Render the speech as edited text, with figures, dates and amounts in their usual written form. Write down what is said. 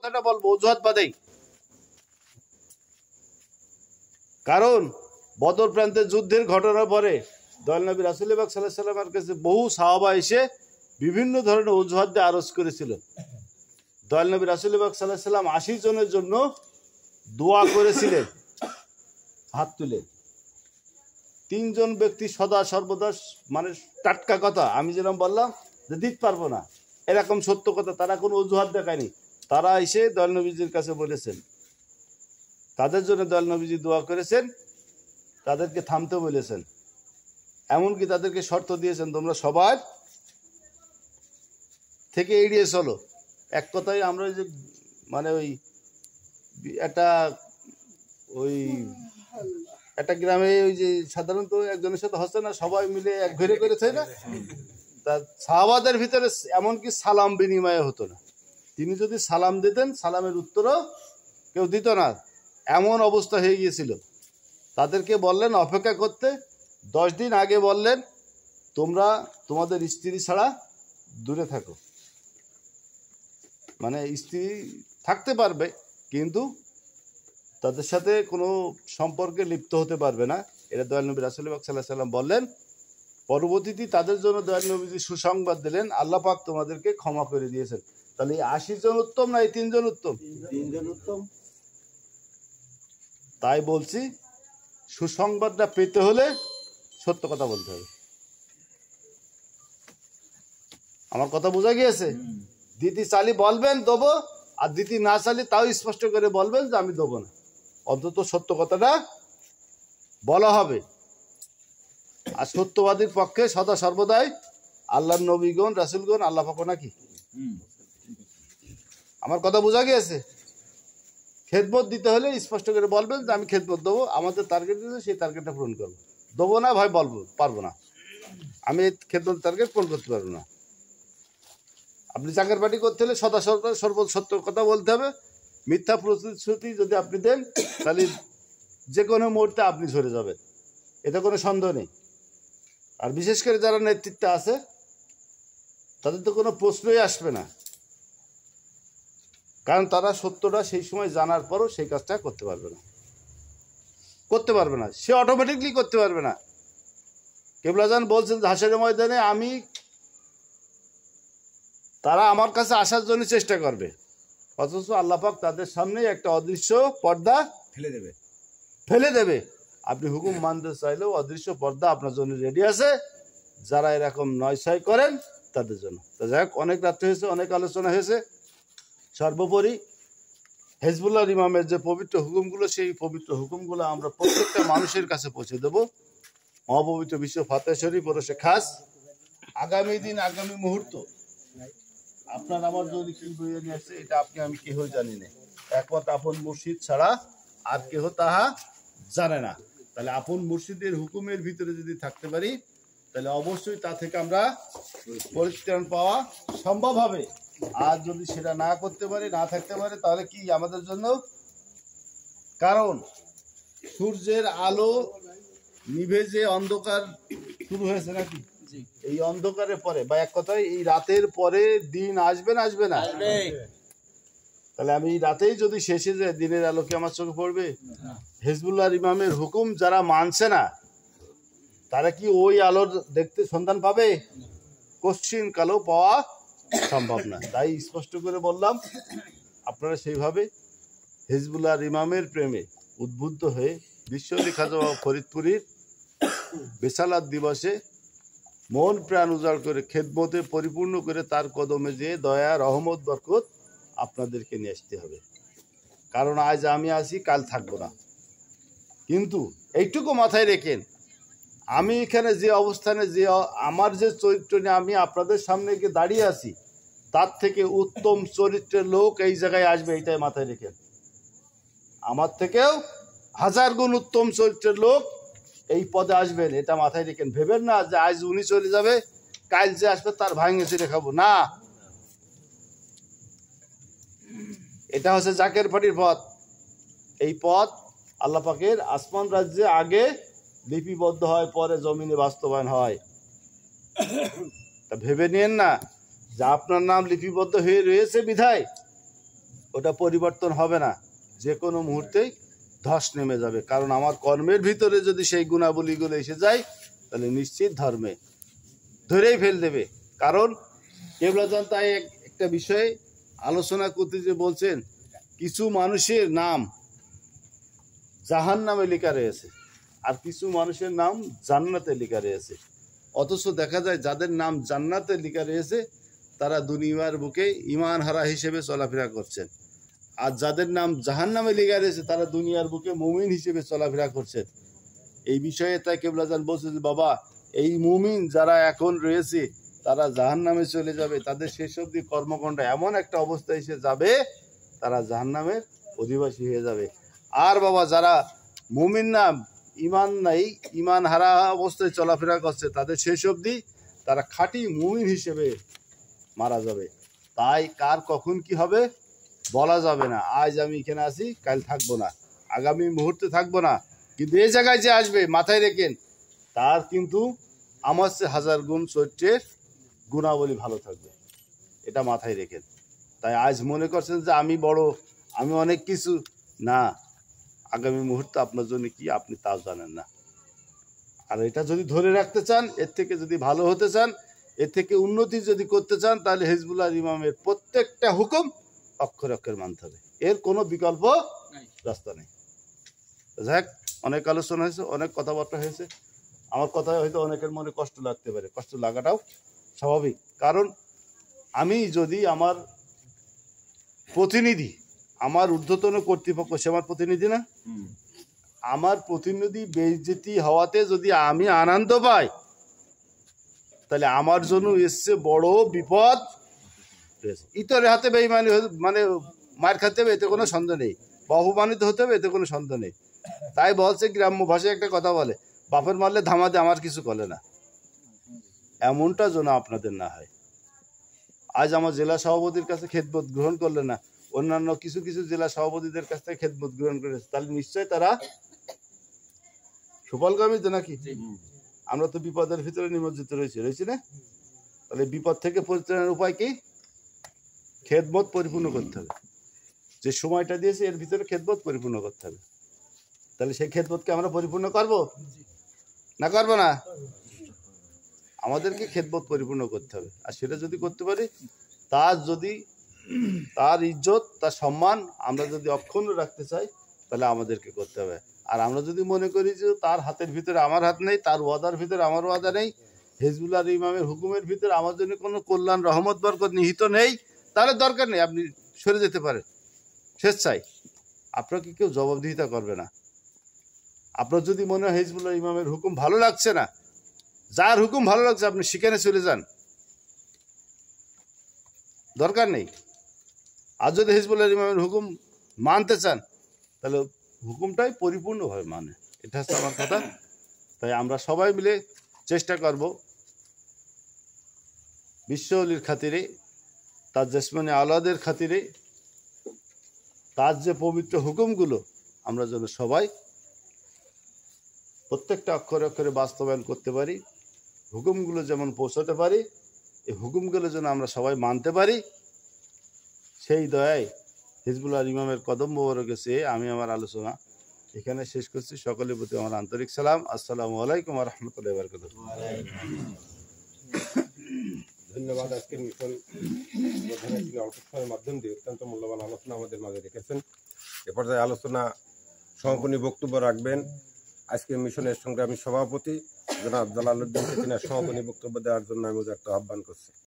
কথাটা বলবো অজুহাত বাদেই। কারণ বদর প্রান্তের যুদ্ধের ঘটনার পরে দয়াল নবী রাসূল পাক সাল্লাল্লাহু আলাইহি ওয়াসাল্লামের কাছে বহু সাহাবা এসে বিভিন্ন ধরনের অজুহাত দিয়ে আরজ করেছিল। দয়াল নবী রাসূল পাক সাল্লাল্লাহু আলাইহি ওয়াসাল্লাম 80 জনের জন্য দোয়া করেছিলেন হাত তুলে। 3 জন ব্যক্তি সদা সর্বদা মানে টাটকা কথা, আমি যেরকম বললাম যে দিতে পারবো না, এরকম সত্য কথা, তারা কোনো অজুহাত দেখায়নি। তারা এসে দয়াল নবীজির কাছে বলেছেন, তাদের জন্য দয়াল নবীজি দোয়া করেছেন, তাদেরকে থামতে বলেছেন, এমনকি তাদেরকে শর্ত দিয়েছেন তোমরা সবার থেকে এড়িয়ে চলো। এক কথায় আমরা যে মানে একটা গ্রামে ওই যে সাধারণত একজনের সাথে হচ্ছে না, সবাই মিলে এক ঘরে করেছে না, তা সাহাবাদের ভিতরে এমনকি সালাম বিনিময় হতো না। তিনি যদি সালাম দিতেন সালামের উত্তরও কেউ দিত না, এমন অবস্থা হয়ে গিয়েছিল। তাদেরকে বললেন অপেক্ষা করতে। 10 দিন আগে বললেন তোমরা তোমাদের স্ত্রী ছাড়া দূরে থাকো, মানে স্ত্রী থাকতে পারবে কিন্তু তাদের সাথে কোনো সম্পর্কে লিপ্ত হতে পারবে না, এটা দয়াল নবী রাসূল পাক সাল্লাল্লাহু আলাইহি ওয়াসাল্লাম বললেন। পরবর্তীতে তাদের জন্য দয়াল নবীজি সুসংবাদ দিলেন, আল্লাহ পাক তোমাদেরকে ক্ষমা করে দিয়েছেন। তাহলে এই 80 জন উত্তম না এই 3 জন উত্তম? 3 জন উত্তম। তাই বলছি, সুসংবাদটা পেতে হলে সত্য কথা বলতে হবে। আমার কথা বোঝা গিয়েছে? দিতি চালি বলবেন দেবো, আর দিতি না চালি তাও স্পষ্ট করে বলবেন যে আমি দেবো না, অন্তত সত্য কথাটা বলা হবে। আর সত্যবাদীর পক্ষে সদা সর্বদাই আল্লাহর নবীগণ রাসূলগণ আল্লাহ পাক নাকি। আমার কথা বোঝা গিয়েছে? খেদমত দিতে হলে স্পষ্ট করে বলবেন যে আমি খেদমত দেবো, আমাদের টার্গেট দিয়েছে সেই টার্গেটটা পূরণ করবো। দেবো না ভাই বলবো পারবো না, আমি এই খেদমত টার্গেট পূরণ করতে পারবো না। আপনি চাকর পার্টি করতে হলে সদা সত্য কথা বলতে হবে। মিথ্যা প্রতিশ্রুতি যদি আপনি দেন তাহলে যে কোনো মুহূর্তে আপনি ঝরে যাবেন, এতে কোনো সন্দেহ নেই। আর বিশেষ করে যারা নেতৃত্বে আছে তাদের তো কোনো প্রশ্নই আসবে না, কারণ তারা সত্যটা সেই সময় জানার পরও সেই কাজটা করতে পারবে না, সে অটোমেটিকলি করতে পারবে না। কেবলাজান বলছেন হাসরের ময়দানে তারা আমার কাছে আসার জন্য চেষ্টা করবে, অথচ আল্লাহ পাক তাদের সামনে একটা অদৃশ্য পর্দা ফেলে দেবে। আপনি হুকুম মানতে চাইলেও অদৃশ্য পর্দা আপনার জন্য রেডি আছে, যারা এরকম নয়ছয় করেন তাদের জন্য। তো যাই হোক, অনেক রাত্রে হয়েছে, অনেক আলোচনা হয়েছে। সর্বোপরি হিজবুল্লাহ ইমামের যে পবিত্র হুকুমগুলো, সেই পবিত্র হুকুমগুলো আমরা প্রত্যেকটা মানুষের কাছে পৌঁছে দেবো। মহাপবিত্র বিশ্ব ফাতিহা শরীফ ওরসে খাস আগামী দিন, আগামী মুহূর্ত আপনার আমার জন্য কি বইয়ে নিয়ে আসছে, এটা আপনি আমি কেহ জানি না। একমাত্র আপন মুর্শিদ ছাড়া আর কেহ তাহা জানে না। তাহলে আপন মুর্শিদের হুকুমের ভিতরে যদি থাকতে পারি তাহলে অবশ্যই তা থেকে আমরা পরিত্রাণ পাওয়া সম্ভব হবে। আর যদি সেটা না করতে পারি, না থাকতে পারে, তাহলে কি আমাদের জন্য? কারণ সূর্যের আলো নিভে যে অন্ধকার শুরু হয়েছে নাকি, এই অন্ধকারের পরে বা এক কথায় এই রাতের পরে দিন আসবে না আসবে না? তাহলে আমি এই রাতেই যদি শেষে যে দিনের আলো কি আমার চোখে পড়বে? হিজবুল্লাহ ইমামের হুকুম যারা মানছে না তারা কি ওই আলোর দেখতে সন্ধান পাবে? কোশ্চিন কালো পাওয়া সম্ভব না। তাই স্পষ্ট করে বললাম, আপনারা সেইভাবে হিজবুল্লাহ ইমামের প্রেমে উদ্বুদ্ধ হয়ে বিশ্বলি খাজা ফরিদপুরীর বেসালাত দিবসে মন প্রাণ উজাড় করে খেদমতে পরিপূর্ণ করে তার কদমে যে দয়া রহমত বরকত আপনাদেরকে নিয়ে আসতে হবে। কারণ আজ আমি আছি, কাল থাকবো না। কিন্তু এইটুকু মাথায় রেখেন, আমি এখানে যে অবস্থানে, যে আমার যে চরিত্র নিয়ে আমি আপনাদের সামনে গিয়ে দাঁড়িয়ে আছি, তার থেকে উত্তম চরিত্রের লোক এই জায়গায় আসবে, এইটাই মাথায় রেখেন। আমার থেকেও 1000 গুণ উত্তম চরিত্রের লোক এই পদে আসবেন, এটা মাথায় রেখেন। ভেবেন না যে আজ উনি চলে যাবে, কাল যে আসবে তার ভাঙে ছিঁড়ে খাবো না। এটা হচ্ছে জাকের পাটির পথ। এই পথ আল্লাহ পাকের আসমান রাজ্যে আগে লিপিবদ্ধ হয়, পরে জমিনে বাস্তবায়ন হয়। তা ভেবে নিয়েন না যে আপনার নাম লিপিবদ্ধ হয়ে রয়েছে বিধায় ওটা পরিবর্তন হবে না, যে কোনো মুহূর্তেই ধস নেমে যাবে। কারণ আমার কর্মের ভিতরে যদি সেই গুণাবলীগুলো এসে যায় তাহলে নিশ্চিত ধর্মে ধরেই ফেল দেবে। কারণ কেবলাজান তাই একটা বিষয়ে আলোচনা করতে যে বলছেন, কিছু মানুষের নাম জাহান্নামে লেখা রয়েছে আর কিছু মানুষের নাম জান্নাতে লেখা রয়েছে। অথচ দেখা যায় যাদের নাম জান্নাতে লেখা রয়েছে তারা দুনিয়ার বুকে ঈমান হারা হিসেবে চলাফেরা করছেন, আর যাদের নাম জাহান্নামে লেখা রয়েছে তারা দুনিয়ার বুকে মুমিন হিসেবে চলাফেরা করছেন। এই বিষয়ে তাই কেবলাজান বলছে যে বাবা, এই মুমিন যারা এখন রয়েছে তারা জাহান্নামে চলে যাবে, তাদের শেষ অবধি কর্মকাণ্ড এমন একটা অবস্থা এসে যাবে তারা জাহান্নামের অধিবাসী হয়ে যাবে। আর বাবা যারা মুমিন না, ঈমান নাই, ঈমান হারা অবস্থায় চলাফেরা করছে, তাদের শেষ অবধি তারা খাঁটি মুমিন হিসেবে মারা যাবে। তাই কার কখন কি হবে বলা যাবে না। আজ আমি এখানে আছি, কাল থাকবো না, আগামী মুহূর্তে থাকবো না, কিন্তু এই জায়গায় যে আসবে মাথায় রেখেন তার কিন্তু আমার চেয়ে 1000 গুণ চরিত্রের গুণাবলী ভালো থাকবে, এটা মাথায় রেখেন। তাই আজ মনে করছেন যে আমি বড়, আমি অনেক কিছু না, আগামী মুহূর্তে আপনার জন্য কি আপনি তাও জানেন না। আর এটা যদি ধরে রাখতে চান, এর থেকে যদি ভালো হতে চান, এর থেকে উন্নতি যদি করতে চান, তাহলে হিজবুল্লাহ ইমামের প্রত্যেকটা হুকুম অক্ষরে অক্ষরে মানতে হবে, এর কোনো বিকল্প রাস্তা নেই। যাক, অনেক আলোচনা হয়েছে, অনেক কথাবার্তা হয়েছে। আমার কথা হয়তো অনেকের মনে কষ্ট লাগতে পারে, কষ্ট লাগাটাও স্বাভাবিক। কারণ আমি যদি আমার প্রতিনিধি, আমার ঊর্ধ্বতন কর্তৃপক্ষ, সে আমার প্রতিনিধি না, আমার প্রতিনিধি বেইজ্জতি হওয়াতে যদি আমি আনন্দ পাই, তাহলে আমার জন্য এসছে বড় বিপদ। ইতরের হাতে বেঈমানি মানে মার খেতে হবে, এতে কোনো সন্দেহ নেই, বা অপমানিত হতে হবে, এতে কোনো সন্দেহ নেই। তাই বলছে, গ্রাম্য ভাষায় একটা কথা বলে, বাপের মারলে ধামাতে আমার কিছু করে না, এমনটা যেন আপনাদের না হয়। আজ আমার জেলা সভাপতির কাছে খেদমত গ্রহণ করলে না, অন্যান্য কিছু কিছু জেলা সভাপতিদের কাছ থেকে খেদমত গ্রহণ করেছে, তাহলে নিশ্চয় তারা সুফলগামী তো নাকি? আমরা তো বিপদের ভিতরে নিমজ্জিত রয়েছি না? তাহলে বিপদ থেকে পরিত্রাণের উপায় কি? খেদমত পরিপূর্ণ করতে হবে। যে সময়টা দিয়েছে এর ভিতরে খেদমত পরিপূর্ণ করতে হবে। তাহলে সেই খেদমতকে আমরা পরিপূর্ণ করব না করবো না? আমাদেরকে খেদমত পরিপূর্ণ করতে হবে। আর সেটা যদি করতে পারি, তার ইজ্জত, তার সম্মান আমরা যদি অক্ষুণ্ণ রাখতে চাই, তাহলে আমাদেরকে করতে হবে। আর আমরা যদি মনে করি যে তার হাতের ভিতরে আমার হাত নেই, তার ওয়াদার ভিতরে আমার ওয়াদা নেই, হিজবুল্লাহ ইমামের হুকুমের ভিতরে আমার জন্য কোনো কল্যাণ, রহমত, বরকত নিহিত নেই, তাহলে দরকার নেই, আপনি সরে যেতে পারেন স্বেচ্ছায়। আপনাকে কেউ জবাবদিহিতা করবে না। আপনার যদি মনে হয় হিজবুল্লাহ ইমামের হুকুম ভালো লাগছে না, যার হুকুম ভালো লাগছে আপনি সেখানে চলে যান, দরকার নেই। আর যদি হিজবুল্লাহ ইমামের হুকুম মানতে চান, তাহলে হুকুমটাই পরিপূর্ণভাবে মানে, এটা হচ্ছে আমার কথা। তাই আমরা সবাই মিলে চেষ্টা করব বিশ্বলির খাতিরে, তার জেসমানি আওলাদের খাতিরে, তার যে পবিত্র হুকুমগুলো আমরা যেন সবাই প্রত্যেকটা অক্ষরে অক্ষরে বাস্তবায়ন করতে পারি, হুকুমগুলো যেমন পৌঁছাতে পারি, এই হুকুমগুলো যেন আমরা সবাই মানতে পারি, সেই দয়ায় হিজবুল্লাহ ইমামের কদম মোবারকে চেয়ে আমি আমার আলোচনা এখানে শেষ করছি। সকলের প্রতি আমার আন্তরিক সালাম। আসসালামু আলাইকুম ওয়া রাহমাতুল্লাহি ওয়া বারাকাতুহু। ধন্যবাদ। আজকের মিশন অল্প সময়ের মাধ্যম দিয়ে অত্যন্ত মূল্যবান আলোচনা আমাদের মাঝে রেখেছেন। এ পর্যায়ে আলোচনা সমাপনী বক্তব্য রাখবেন আজকের মিশনের সংগ্রামী সভাপতি জনাব জালালউদ্দিন সমাপনী বক্তব্য দেওয়ার জন্য আমি একটা আহ্বান করছি।